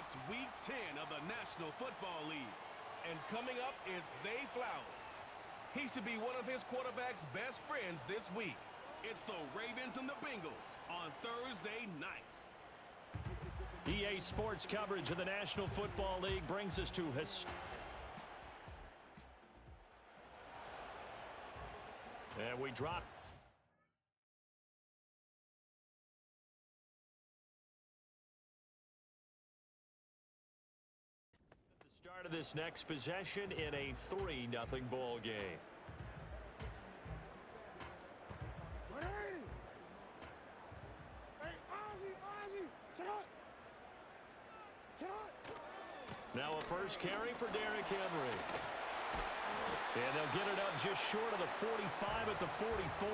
It's Week 10 of the National Football League. And coming up, it's Zay Flowers. He should be one of his quarterback's best friends this week. It's the Ravens and the Bengals on Thursday night. EA Sports coverage of the National Football League brings us to and we drop. At the start of this next possession in a 3-0 ball game. Now a first carry for Derrick Henry. And they'll get it up just short of the 45 at the 44.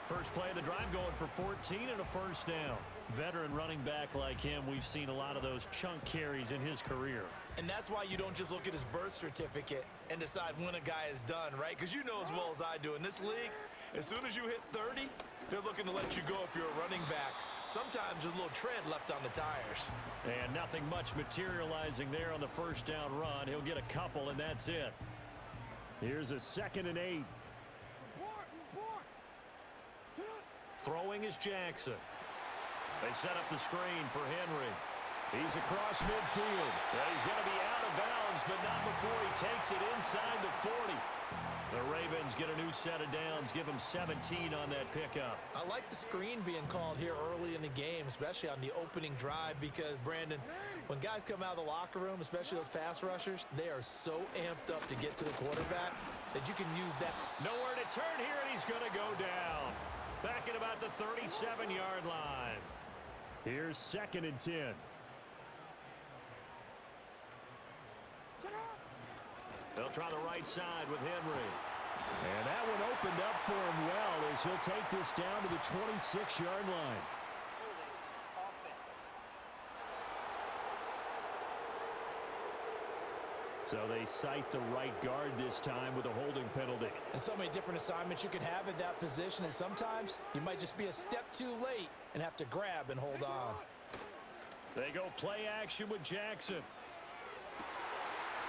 First play of the drive going for 14 and a first down. Veteran running back like him, we've seen a lot of those chunk carries in his career. And that's why you don't just look at his birth certificate and decide when a guy is done, right? Because you know as well as I do, in this league, as soon as you hit 30, they're looking to let you go if you're a running back. Sometimes there's a little tread left on the tires. And nothing much materializing there on the first down run. He'll get a couple, and that's it. Here's a 2nd and 8. Throwing is Jackson. They set up the screen for Henry. He's across midfield. Yeah, he's going to be out of bounds, but not before he takes it inside the 40. The Ravens get a new set of downs, give them 17 on that pickup. I like the screen being called here early in the game, especially on the opening drive, because, Brandon, when guys come out of the locker room, especially those pass rushers, they are so amped up to get to the quarterback that you can use that. Nowhere to turn here, and he's going to go down. Back at about the 37-yard line. Here's 2nd and 10. They'll try the right side with Henry. And that one opened up for him well as he'll take this down to the 26-yard line. So they cite the right guard this time with a holding penalty. And so many different assignments you can have at that position, and sometimes you might just be a step too late and have to grab and hold on. They go play action with Jackson.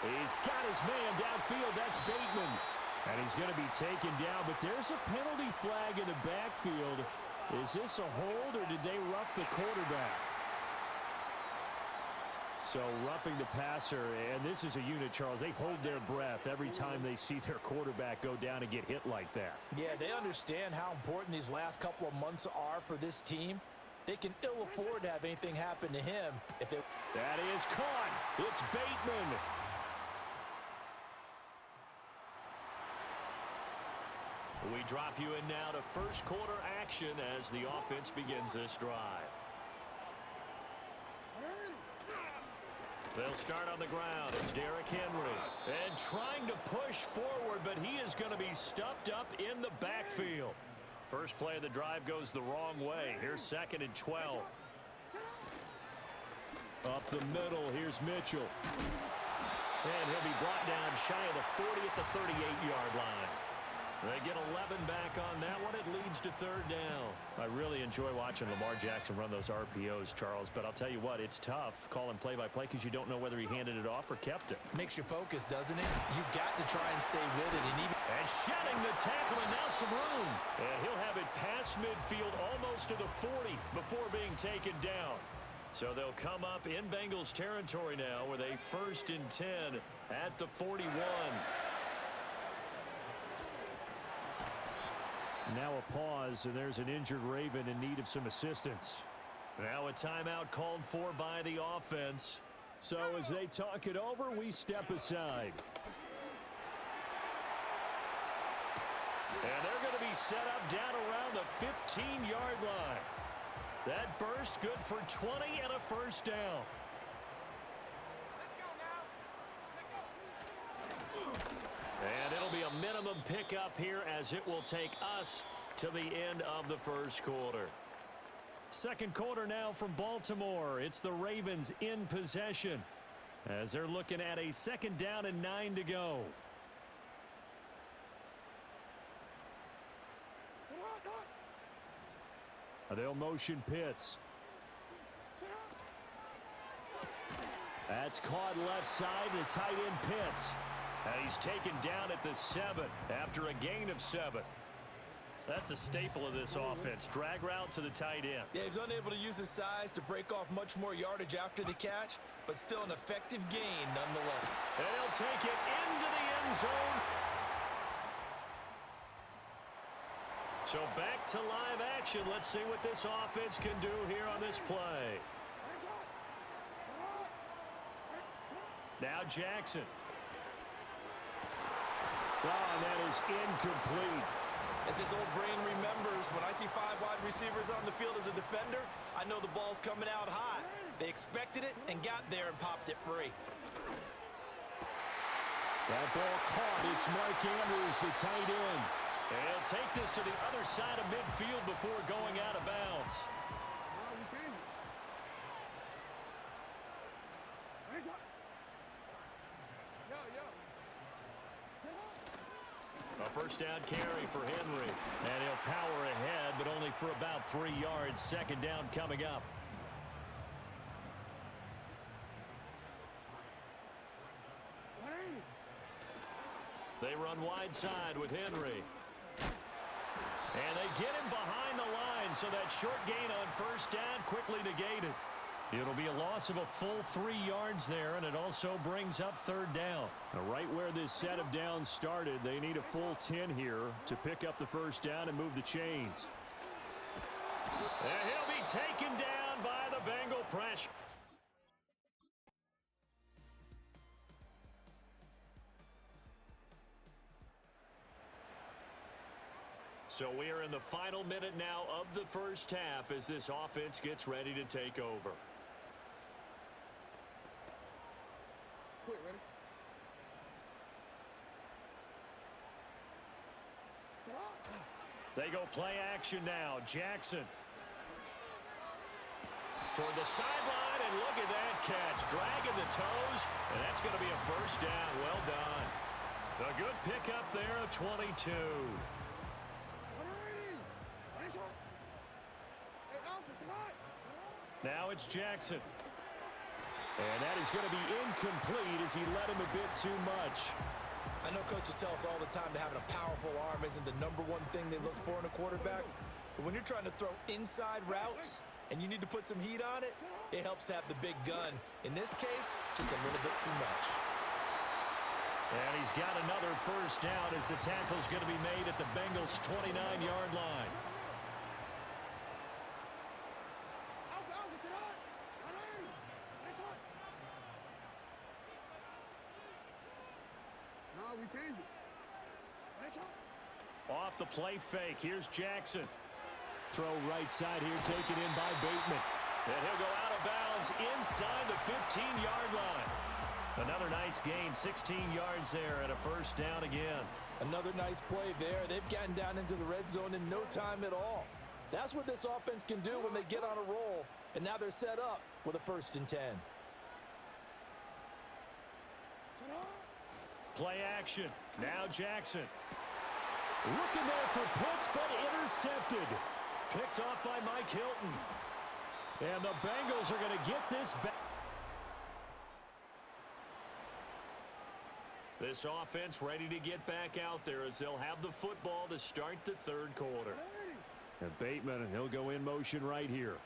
He's got his man downfield. That's Bateman. And he's going to be taken down, but there's a penalty flag in the backfield. Is this a hold, or did they rough the quarterback? So roughing the passer, and this is a unit, Charles. They hold their breath every time they see their quarterback go down and get hit like that. Yeah, they understand how important these last couple of months are for this team. They can ill afford to have anything happen to him. That is caught. It's Bateman. We drop you in now to first quarter action as the offense begins this drive. They'll start on the ground. It's Derrick Henry. And trying to push forward, but he is going to be stuffed up in the backfield. First play of the drive goes the wrong way. Here's 2nd and 12. Up the middle, here's Mitchell. And he'll be brought down shy of the 40 at the 38-yard line. They get 11 back on that one. It leads to 3rd down. I really enjoy watching Lamar Jackson run those RPOs, Charles, but I'll tell you what, it's tough calling play-by-play because you don't know whether he handed it off or kept it. Makes you focus, doesn't it? You've got to try and stay with it. And shedding the tackle, and now some room. And he'll have it past midfield almost to the 40 before being taken down. So they'll come up in Bengals territory now with a 1st and 10 at the 41. Now a pause, and there's an injured Raven in need of some assistance. Now a timeout called for by the offense. So as they talk it over, we step aside. And they're going to be set up down around the 15-yard line. That burst good for 20 and a first down. And it'll be a minimum pickup here as it will take us to the end of the first quarter. Second quarter now from Baltimore. It's the Ravens in possession as they're looking at a 2nd down and 9 to go. They'll motion Pitts. That's caught left side to tight end Pitts. And he's taken down at the 7 after a gain of 7. That's a staple of this offense. Drag route to the tight end. Yeah, he's unable to use his size to break off much more yardage after the catch, but still an effective gain nonetheless. And he'll take it into the end zone. So back to live action. Let's see what this offense can do here on this play. Now Jackson. Oh, and that is incomplete. As his old brain remembers, when I see 5 wide receivers on the field as a defender, I know the ball's coming out hot. They expected it and got there and popped it free. That ball caught. It's Mark Andrews, the tight end. And he'll take this to the other side of midfield before going out of bounds. A first down carry for Henry. And he'll power ahead, but only for about 3 yards. Second down coming up. They run wide side with Henry. And they get him behind the line, so that short gain on first down quickly negated. It'll be a loss of a full 3 yards there, and it also brings up third down. Now, right where this set of downs started, they need a full 10 here to pick up the first down and move the chains. And he'll be taken down by the Bengal pressure. So we are in the final minute now of the first half as this offense gets ready to take over. They go play action now. Jackson. Toward the sideline, and look at that catch. Dragging the toes, and that's going to be a first down. Well done. A good pickup there of 22. Now it's Jackson. And that is going to be incomplete as he led him a bit too much. I know coaches tell us all the time that having a powerful arm isn't the #1 thing they look for in a quarterback. But when you're trying to throw inside routes and you need to put some heat on it, it helps have the big gun. In this case, just a little bit too much. And he's got another first down as the tackle's going to be made at the Bengals' 29-yard line. Off the play fake. Here's Jackson. Throw right side here, taken in by Bateman. And he'll go out of bounds inside the 15-yard line. Another nice gain, 16 yards there, and a first down again. Another nice play there. They've gotten down into the red zone in no time at all. That's what this offense can do when they get on a roll. And now they're set up with a 1st and 10. Play action. Now Jackson. Looking there for Pitts, but intercepted. Picked off by Mike Hilton. And the Bengals are going to get this back. This offense ready to get back out there as they'll have the football to start the 3rd quarter. And Bateman, he'll go in motion right here.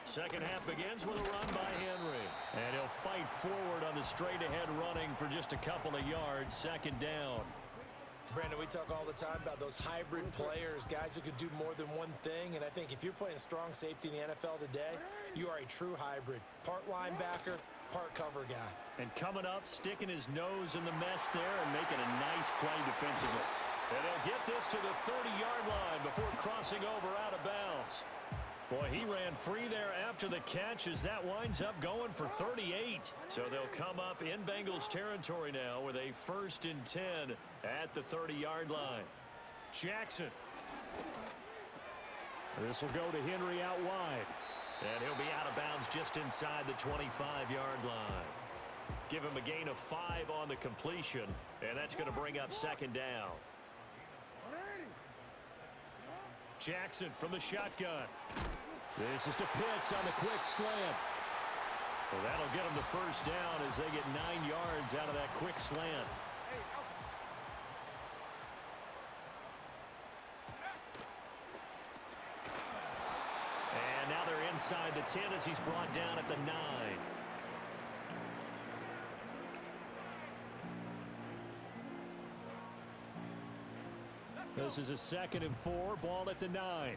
Second half begins with a run by Henry. And he'll fight forward on the straight-ahead running for just a couple of yards. Second down. Brandon, we talk all the time about those hybrid players, guys who could do more than one thing. And I think if you're playing strong safety in the NFL today, you are a true hybrid. Part linebacker, part cover guy. And coming up, sticking his nose in the mess there and making a nice play defensively. And they'll get this to the 30-yard line before crossing over out of bounds. Boy, he ran free there after the catch as that winds up going for 38. So they'll come up in Bengals territory now with a 1st and 10 at the 30-yard line. Jackson. This will go to Henry out wide. And he'll be out of bounds just inside the 25-yard line. Give him a gain of 5 on the completion, and that's going to bring up second down. Jackson from the shotgun. This is to Pitts on the quick slant. Well, that'll get them the first down as they get 9 yards out of that quick slant. And now they're inside the 10 as he's brought down at the 9. This is a 2nd and 4, ball at the 9.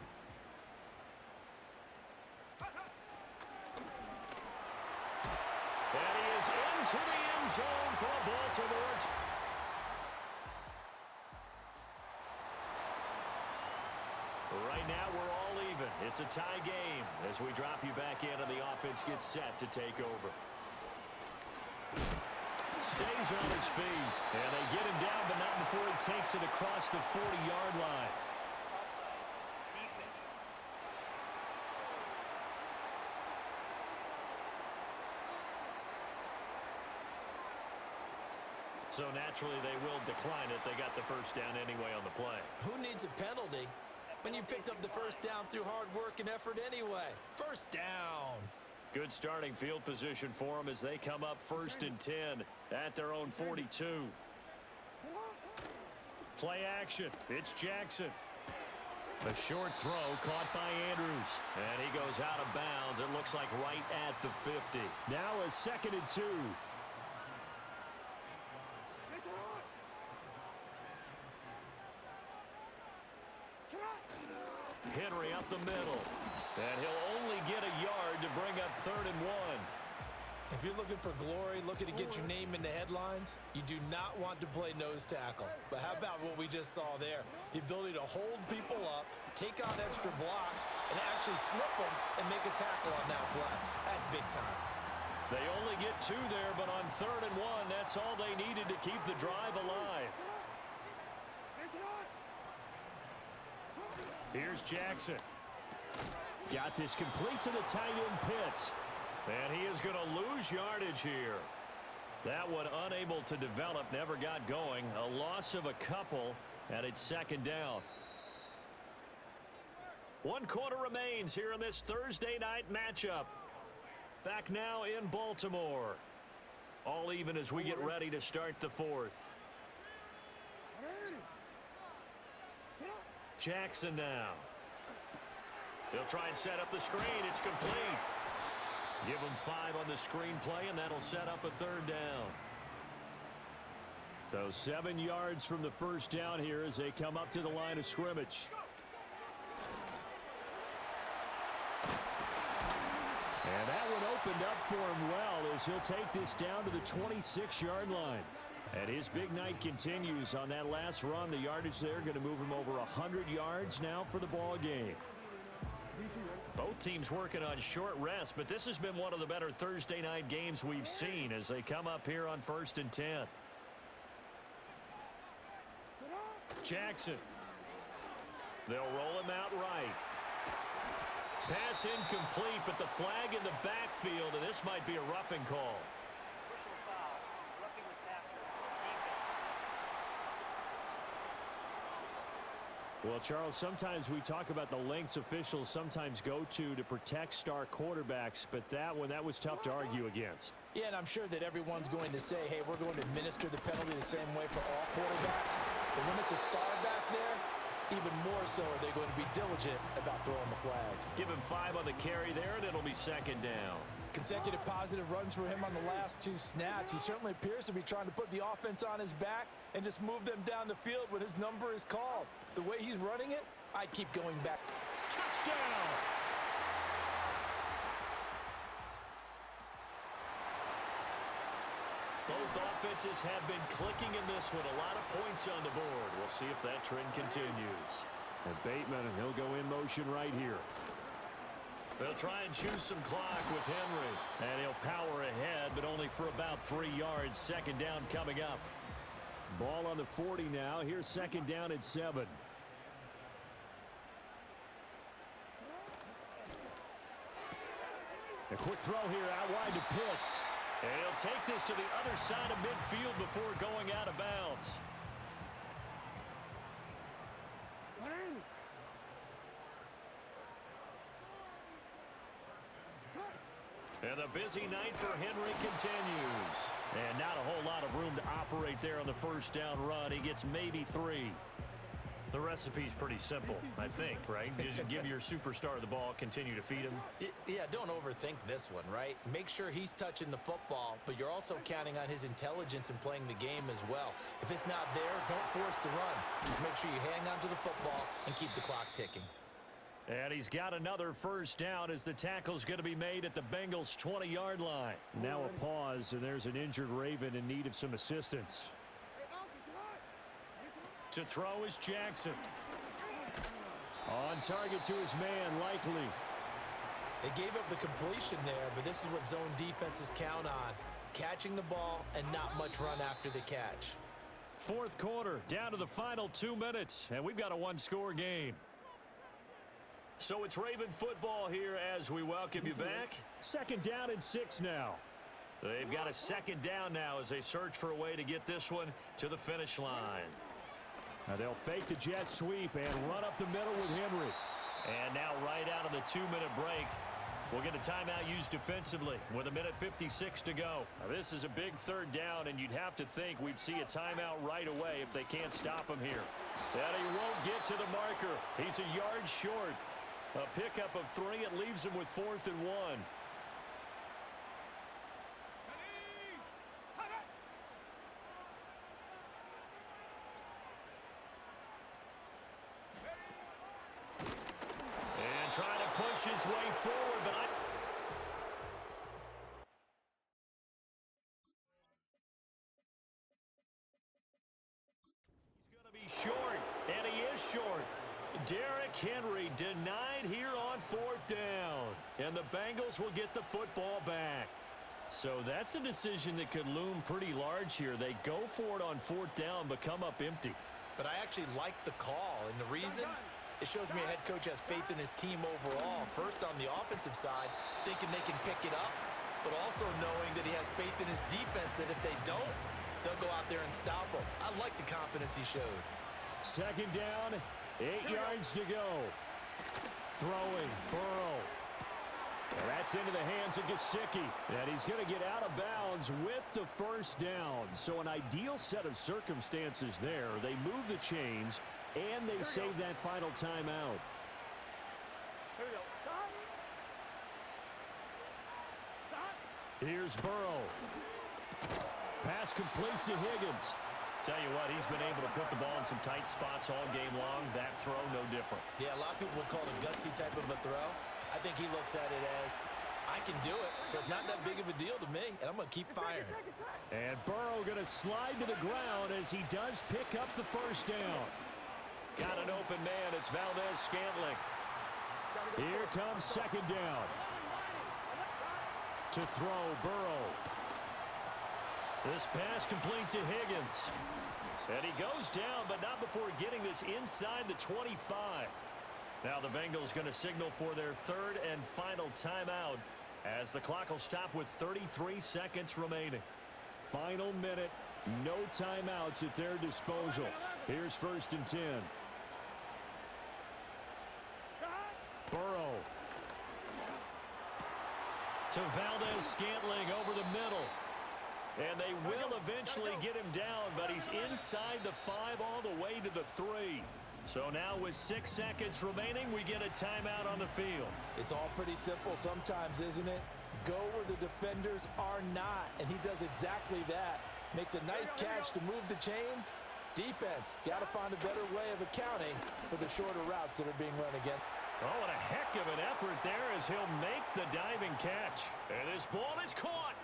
And he is into the end zone for a Baltimore. Right now, we're all even. It's a tie game as we drop you back in and the offense gets set to take over. Stays on his feet, and they get him down, but not before he takes it across the 40-yard line. So naturally, they will decline it. They got the first down anyway on the play. Who needs a penalty when you picked up the first down through hard work and effort anyway? First down. Good starting field position for them as they come up 1st and 10 at their own 42. Play action. It's Jackson. A short throw caught by Andrews. And he goes out of bounds. It looks like right at the 50. Now a 2nd and 2. Henry up the middle. And he'll only get a yard to bring up 3rd and 1. If you're looking for glory, looking to get your name in the headlines, you do not want to play nose tackle. But how about what we just saw there? The ability to hold people up, take on extra blocks, and actually slip them and make a tackle on that play. That's big time. They only get 2 there, but on 3rd and 1, that's all they needed to keep the drive alive. Here's Jackson. Got this complete to the tight end Pitts. And he is going to lose yardage here. That one unable to develop, never got going. A loss of a couple, and it's 2nd down. 1 quarter remains here in this Thursday night matchup. Back now in Baltimore. All even as we get ready to start the 4th. Jackson now. He'll try and set up the screen. It's complete. Give him 5 on the screenplay, and that'll set up a 3rd down. So 7 yards from the first down here as they come up to the line of scrimmage. And that one opened up for him well as he'll take this down to the 26-yard line. And his big night continues on that last run. The yardage there going to move him over 100 yards now for the ball game. Both teams working on short rest, but this has been one of the better Thursday night games we've seen as they come up here on 1st and 10. Jackson. They'll roll him out right. Pass incomplete, but the flag in the backfield, and this might be a roughing call. Well, Charles, sometimes we talk about the lengths officials sometimes go to protect star quarterbacks, but that was tough to argue against. Yeah, and I'm sure that everyone's going to say, hey, we're going to administer the penalty the same way for all quarterbacks. But when it's a star back there, even more so are they going to be diligent about throwing the flag. Give him 5 on the carry there, and it'll be 2nd down. Consecutive positive runs for him on the last 2 snaps. He certainly appears to be trying to put the offense on his back and just move them down the field when his number is called. The way he's running it, I keep going back. Touchdown! Both offenses have been clicking in this one. A lot of points on the board. We'll see if that trend continues. And Bateman, and he'll go in motion right here. They'll try and choose some clock with Henry. And he'll power ahead, but only for about 3 yards. 2nd down coming up. Ball on the 40 now. Here's 2nd down at 7. A quick throw here out wide to Pitts. And he'll take this to the other side of midfield before going out of bounds. And the busy night for Henry continues. And not a whole lot of room to operate there on the first down run. He gets maybe 3. The recipe's pretty simple, I think, right? Just give your superstar the ball, continue to feed him. Yeah, don't overthink this one, right? Make sure he's touching the football, but you're also counting on his intelligence in playing the game as well. If it's not there, don't force the run. Just make sure you hang on to the football and keep the clock ticking. And he's got another first down as the tackle's going to be made at the Bengals' 20-yard line. Now a pause, and there's an injured Raven in need of some assistance. To throw is Jackson. On target to his man, Likely. They gave up the completion there, but this is what zone defenses count on. Catching the ball and not much run after the catch. Fourth quarter, down to the final 2 minutes, and we've got a one-score game. So it's Raven football here as we welcome you back. Second down and 6 now. They've got a second down now as they search for a way to get this one to the finish line. Now they'll fake the jet sweep and run up the middle with Henry. And now right out of the 2-minute break, we'll get a timeout used defensively with 1:56 to go. Now this is a big third down, and you'd have to think we'd see a timeout right away if they can't stop him here. And he won't get to the marker. He's a yard short. A pickup of 3. It leaves him with 4th and 1. Trying to push his way forward, but he's going to be short, and he is short. Derrick Henry denied here on 4th down, and the Bengals will get the football back. So that's a decision that could loom pretty large here. They go for it on 4th down, but come up empty. But I actually like the call, and the reason? It shows me a head coach has faith in his team overall. First on the offensive side, thinking they can pick it up, but also knowing that he has faith in his defense that if they don't, they'll go out there and stop him. I like the confidence he showed. Second down, 8 yards to go. Throwing, Burrow. And that's into the hands of Gesicki. And he's going to get out of bounds with the first down. So an ideal set of circumstances there. They move the chains, and they save that final timeout. Here's Burrow. Pass complete to Higgins. Tell you what, he's been able to put the ball in some tight spots all game long. That throw, no different. Yeah, a lot of people would call it a gutsy type of a throw. I think he looks at it as, I can do it, so it's not that big of a deal to me, and I'm going to keep firing. And Burrow going to slide to the ground as he does pick up the first down. Got an open man. It's Valdez-Scantling. Here comes second down. To throw, Burrow. This pass complete to Higgins. And he goes down, but not before getting this inside the 25. Now the Bengals going to signal for their third and final timeout as the clock will stop with 33 seconds remaining. Final minute, no timeouts at their disposal. Here's 1st and 10. Burrow. To Valdez-Scantling over the middle. And they will eventually get him down, but he's inside the 5 all the way to the 3. So now with 6 seconds remaining, we get a timeout on the field. It's all pretty simple sometimes, isn't it? Go where the defenders are not, and he does exactly that. Makes a nice catch to move the chains. Defense, got to find a better way of accounting for the shorter routes that are being run again. Oh, and a heck of an effort there as he'll make the diving catch. And this ball is caught.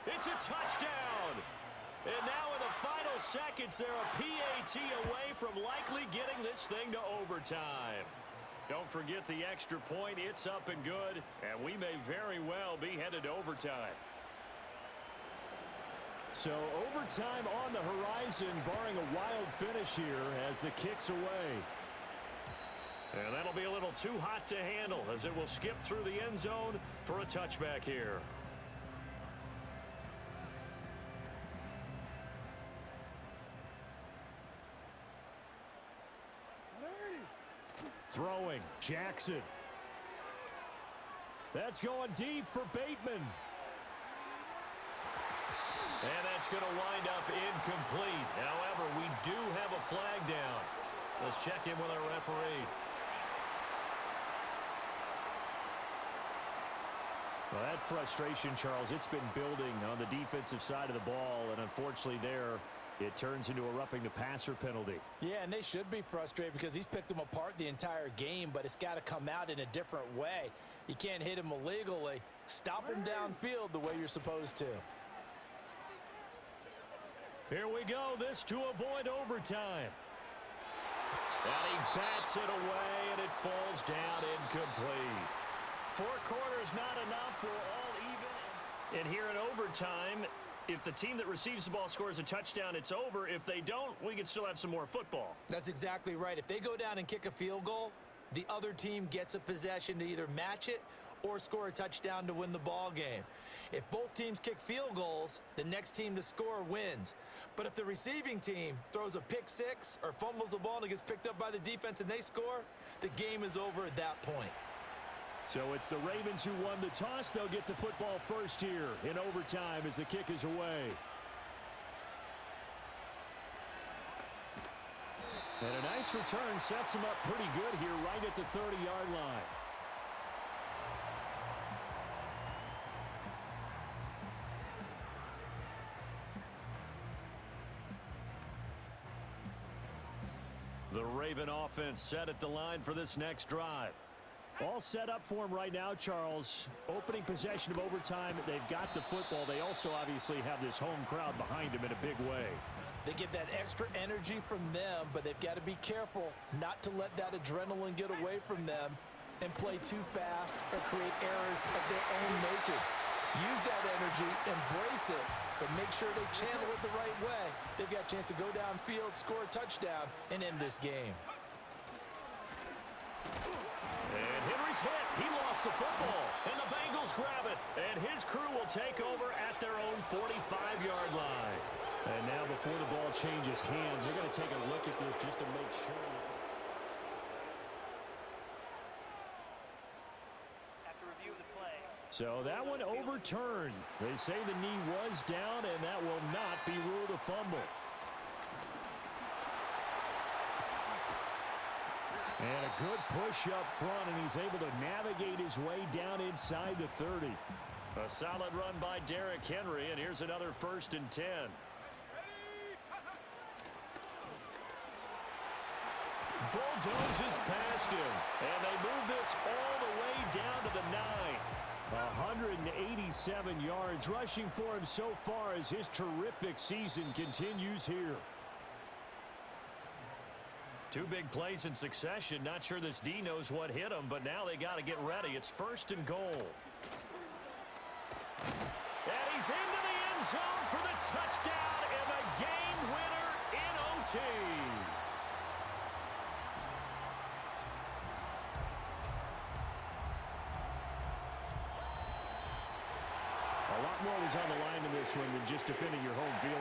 It's a touchdown. And now in the final seconds, they're a PAT away from likely getting this thing to overtime. Don't forget the extra point. It's up and good, and we may very well be headed to overtime. So overtime on the horizon, barring a wild finish here as the kick's away. And that'll be a little too hot to handle as it will skip through the end zone for a touchback here. Throwing, Jackson. That's going deep for Bateman. That's going to wind up incomplete. However, we do have a flag down. Let's check in with our referee. Well, that frustration, Charles, it's been building on the defensive side of the ball, and unfortunately there, it turns into a roughing the passer penalty. Yeah, and they should be frustrated because he's picked them apart the entire game, but it's got to come out in a different way. You can't hit him illegally. Stop him downfield the way you're supposed to. Here we go. This to avoid overtime. And he bats it away, and it falls down incomplete. 4 quarters not enough. We're all even. And here in overtime, if the team that receives the ball scores a touchdown, it's over. If they don't, we can still have some more football. That's exactly right. If they go down and kick a field goal, the other team gets a possession to either match it or score a touchdown to win the ball game. If both teams kick field goals, the next team to score wins. But if the receiving team throws a pick six or fumbles the ball and it gets picked up by the defense and they score, the game is over at that point. So it's the Ravens who won the toss. They'll get the football first here in overtime as the kick is away. And a nice return sets him up pretty good here right at the 30-yard line. The Raven offense set at the line for this next drive. All set up for him right now, Charles. Opening possession of overtime. They've got the football. They also obviously have this home crowd behind them in a big way. They get that extra energy from them, but they've got to be careful not to let that adrenaline get away from them and play too fast or create errors of their own making. Use that energy, embrace it, but make sure they channel it the right way. They've got a chance to go downfield, score a touchdown, and end this game. And Henry's hit. He lost the football. And the Bengals grab it. And his crew will take over at their own 45-yard line. And now before the ball changes hands, they're going to take a look at this just to make sure. After review of the play. So that one overturned. They say the knee was down, and that will not be ruled a fumble. And a good push up front, and he's able to navigate his way down inside the 30. A solid run by Derrick Henry, and here's another 1st and 10. Bulldozes past him, and they move this all the way down to the 9. 187 yards rushing for him so far as his terrific season continues here. 2 big plays in succession. Not sure this D knows what hit him, but now they got to get ready. It's 1st and goal. And he's into the end zone for the touchdown and the game winner in OT. A lot more was on the line in this one than just defending your home field.